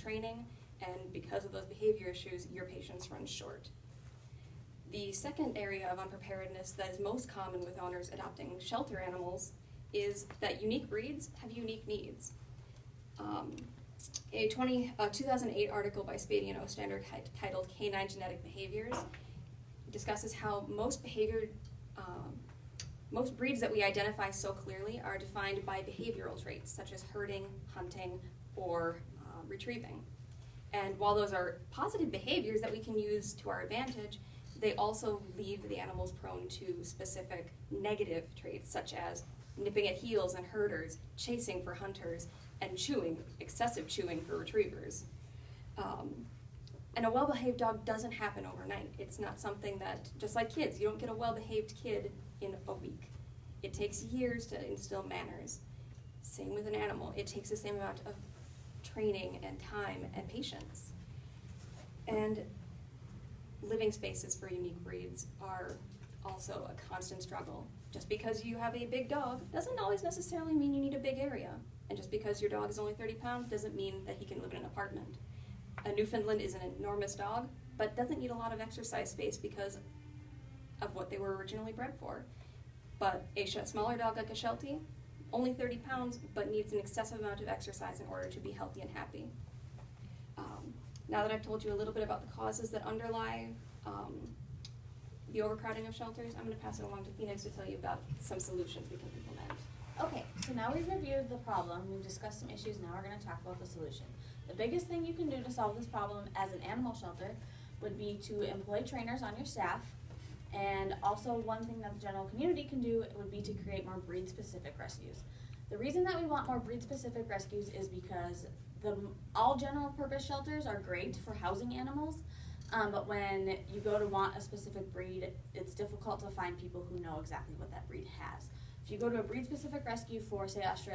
training, and because of those behavior issues, your patience runs short. The second area of unpreparedness that is most common with owners adopting shelter animals is that unique breeds have unique needs. A 2008 article by Spady and Ostrander titled Canine Genetic Behaviors discusses how most breeds that we identify so clearly are defined by behavioral traits such as herding, hunting, or retrieving. And while those are positive behaviors that we can use to our advantage, they also leave the animals prone to specific negative traits such as nipping at heels in herders, chasing for hunters, and chewing, excessive chewing for retrievers. And a well-behaved dog doesn't happen overnight. It's not something that, just like kids, you don't get a well-behaved kid in a week. It takes years to instill manners. Same with an animal. It takes the same amount of training and time and patience. And living spaces for unique breeds are also a constant struggle. Just because you have a big dog doesn't always necessarily mean you need a big area. And just because your dog is only 30 pounds doesn't mean that he can live in an apartment. A Newfoundland is an enormous dog, but doesn't need a lot of exercise space because of what they were originally bred for. But a smaller dog like a Sheltie, only 30 pounds, but needs an excessive amount of exercise in order to be healthy and happy. Now that I've told you a little bit about the causes that underlie the overcrowding of shelters, I'm going to pass it along to Phynix to tell you about some solutions we can implement. Okay, so now we've reviewed the problem, we've discussed some issues, now we're going to talk about the solution. The biggest thing you can do to solve this problem as an animal shelter would be to employ trainers on your staff, and also one thing that the general community can do would be to create more breed-specific rescues. The reason that we want more breed-specific rescues is because all general-purpose shelters are great for housing animals, but when you go to want a specific breed, it's difficult to find people who know exactly what that breed has. If you go to a breed-specific rescue for, say, Australia,